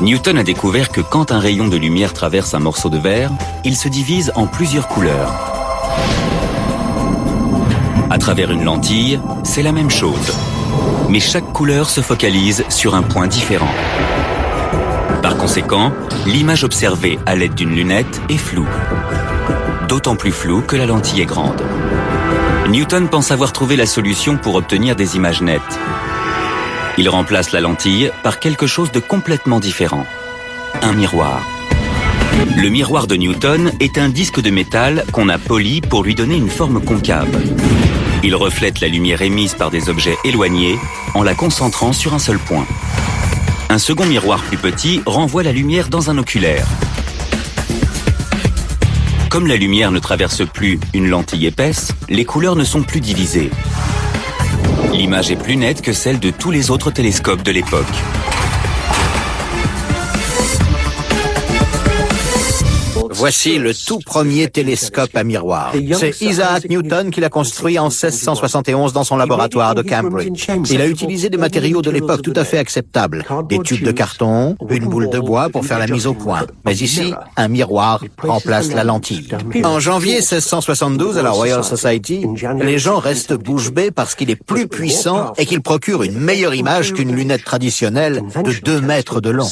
Newton a découvert que quand un rayon de lumière traverse un morceau de verre, il se divise en plusieurs couleurs. À travers une lentille, c'est la même chose. Mais chaque couleur se focalise sur un point différent. Par conséquent, l'image observée à l'aide d'une lunette est floue. D'autant plus floue que la lentille est grande. Newton pense avoir trouvé la solution pour obtenir des images nettes. Il remplace la lentille par quelque chose de complètement différent. Un miroir. Le miroir de Newton est un disque de métal qu'on a poli pour lui donner une forme concave. Il reflète la lumière émise par des objets éloignés en la concentrant sur un seul point. Un second miroir plus petit renvoie la lumière dans un oculaire. Comme la lumière ne traverse plus une lentille épaisse, les couleurs ne sont plus divisées. L'image est plus nette que celle de tous les autres télescopes de l'époque. Voici le tout premier télescope à miroir. C'est Isaac Newton qui l'a construit en 1671 dans son laboratoire de Cambridge. Il a utilisé des matériaux de l'époque tout à fait acceptables. Des tubes de carton, une boule de bois pour faire la mise au point. Mais ici, un miroir remplace la lentille. En janvier 1672, à la Royal Society, les gens restent bouche bée parce qu'il est plus puissant et qu'il procure une meilleure image qu'une lunette traditionnelle de 2 mètres de long.